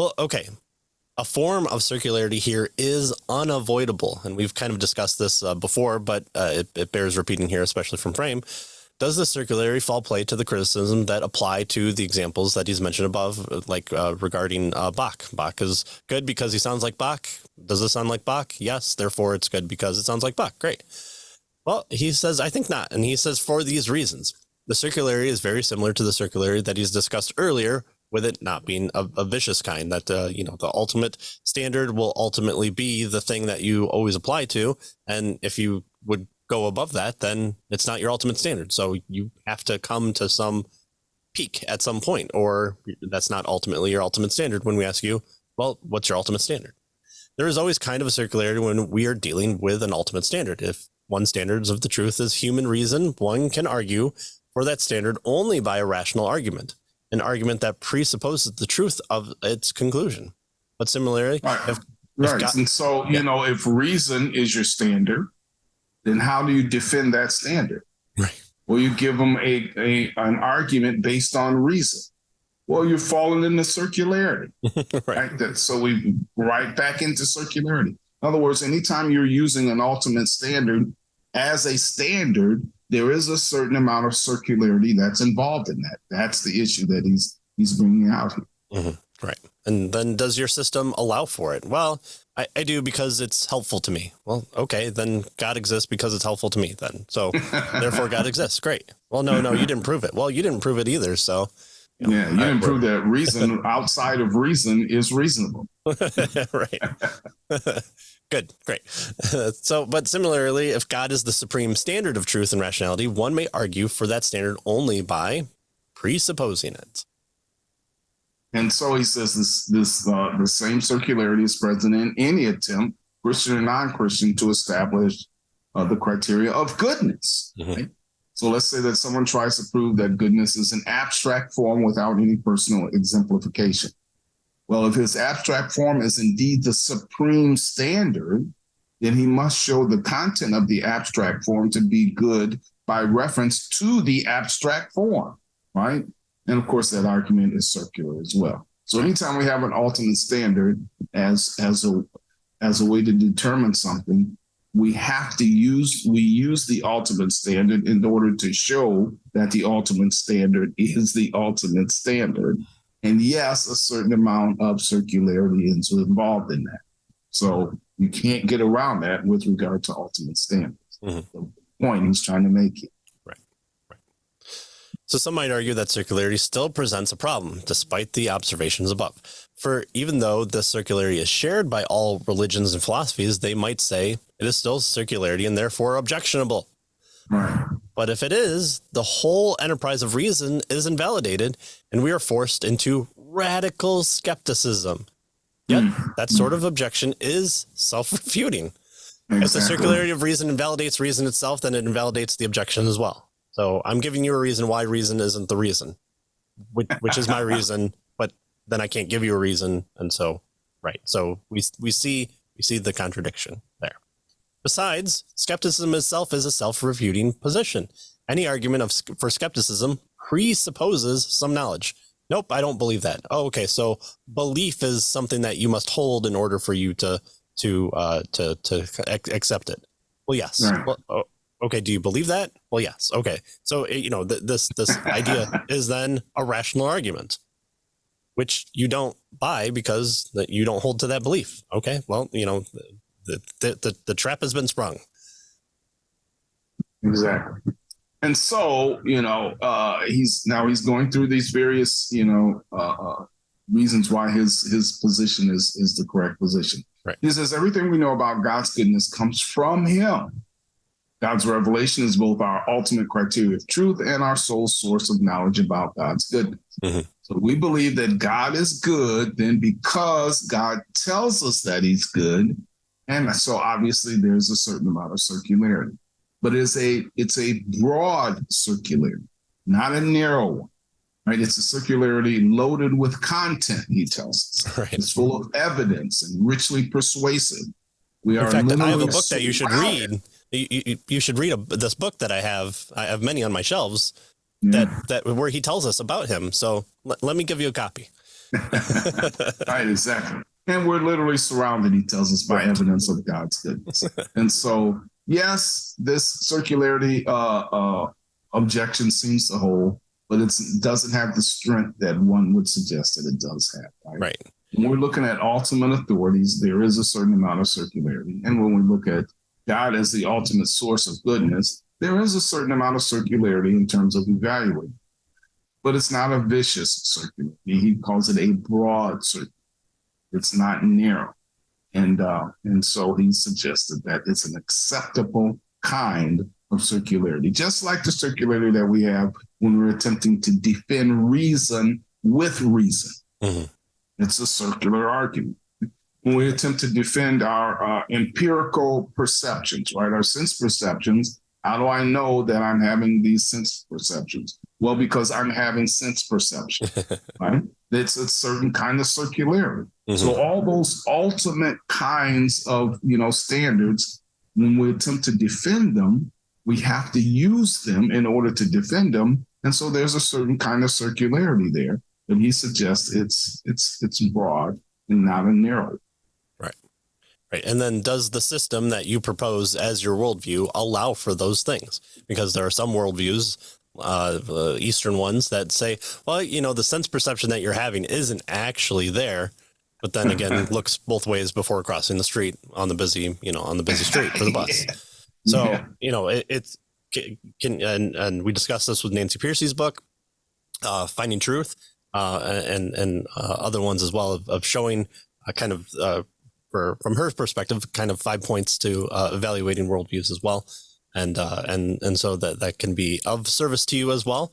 Well, okay. A form of circularity here is unavoidable. And we've kind of discussed this before, but it bears repeating here, especially from Frame. Does the circularity fall prey to the criticism that apply to the examples that he's mentioned above, like regarding Bach? Bach is good because he sounds like Bach. Does it sound like Bach? Yes. Therefore, it's good because it sounds like Bach. Great. Well, he says, I think not. And he says, for these reasons, the circularity is very similar to the circularity that he's discussed earlier, with it not being a vicious kind, that, the ultimate standard will ultimately be the thing that you always apply to. And if you would go above that, then it's not your ultimate standard. So you have to come to some peak at some point, or that's not ultimately your ultimate standard. When we ask you, well, what's your ultimate standard? There is always kind of a circularity when we are dealing with an ultimate standard. If one standard of the truth is human reason, one can argue for that standard only by a rational argument, an argument that presupposes the truth of its conclusion. But similarly, right. And so, if reason is your standard, then how do you defend that standard? Right. Well, you give them an argument based on reason. Well, you're falling into circularity. Right. So we right back into circularity. In other words, anytime you're using an ultimate standard as a standard, there is a certain amount of circularity that's involved in that. That's the issue that he's bringing out here. Mm-hmm. Right. And then does your system allow for it? Well, I do because it's helpful to me. Well, okay, then God exists because it's helpful to me then. So therefore God exists. Great. Well, no, you didn't prove it. Well, you didn't prove it either. So you didn't prove that reason outside of reason is reasonable. Right. Good. Great. But similarly, if God is the supreme standard of truth and rationality, one may argue for that standard only by presupposing it. And so he says the same circularity is present in any attempt, Christian or non-Christian, to establish the criteria of goodness. Mm-hmm. Right? So let's say that someone tries to prove that goodness is an abstract form without any personal exemplification. Well, if his abstract form is indeed the supreme standard, then he must show the content of the abstract form to be good by reference to the abstract form, right? And of course, that argument is circular as well. So anytime we have an ultimate standard as a way to determine something, we use the ultimate standard in order to show that the ultimate standard is the ultimate standard. And yes, a certain amount of circularity is involved in that. So you can't get around that with regard to ultimate standards. Mm-hmm. The point he's trying to make here. Right. So some might argue that circularity still presents a problem, despite the observations above. For even though the circularity is shared by all religions and philosophies, they might say it is still circularity and therefore objectionable. Right. But if it is, the whole enterprise of reason is invalidated, and we are forced into radical skepticism. Yet that sort of objection is self-refuting. Exactly. If the circularity of reason invalidates reason itself, then it invalidates the objection as well. So I'm giving you a reason why reason isn't the reason, which is my reason, but then I can't give you a reason. And so, right. So we see the contradiction there. Besides, skepticism itself is a self-refuting position. Any argument for skepticism presupposes some knowledge. Nope, I don't believe that. Oh, okay. So belief is something that you must hold in order for you to accept it. Well, yes. Right. Well, okay. Do you believe that? Well, yes. Okay. So this idea is then a rational argument, which you don't buy because you don't hold to that belief. Okay. Well, the trap has been sprung. Exactly. And so, he's going through these various, reasons why his position is the correct position. Right. He says everything we know about God's goodness comes from him. God's revelation is both our ultimate criteria of truth and our sole source of knowledge about God's goodness. Mm-hmm. So we believe that God is good, then because God tells us that he's good. And so obviously there's a certain amount of circularity. But it's a broad circularity, not a narrow one, right? It's a circularity loaded with content, he tells us. Right. It's full of evidence and richly persuasive. In fact, I have a book that you should read. You should read this book that I have. I have many on my shelves that where he tells us about him. So let me give you a copy. Right, exactly. And we're literally surrounded, he tells us, by Right. evidence of God's goodness. And so, yes, this circularity objection seems to hold, but it doesn't have the strength that one would suggest that it does have. Right. Right. When we're looking at ultimate authorities, there is a certain amount of circularity. And when we look at God as the ultimate source of goodness, there is a certain amount of circularity in terms of evaluating. But it's not a vicious circularity. He calls it a broad circularity. It's not narrow. And so he suggested that it's an acceptable kind of circularity, just like the circularity that we have when we're attempting to defend reason with reason. Mm-hmm. It's a circular argument. When we attempt to defend our empirical perceptions, right, our sense perceptions, how do I know that I'm having these sense perceptions? Well, because I'm having sense perception, right? It's a certain kind of circularity. Mm-hmm. So all those ultimate kinds of, standards, when we attempt to defend them, we have to use them in order to defend them. And so there's a certain kind of circularity there. And he suggests it's broad and not a narrow. Right. And then does the system that you propose as your worldview allow for those things? Because there are some worldviews, Eastern ones, that say, well, the sense perception that you're having isn't actually there. But then again, looks both ways before crossing the street on the busy street for the bus. So, and we discussed this with Nancy Pearcey's book, Finding Truth, and other ones as well of showing a kind of, from her perspective, kind of 5 points to evaluating worldviews as well. And so that can be of service to you as well.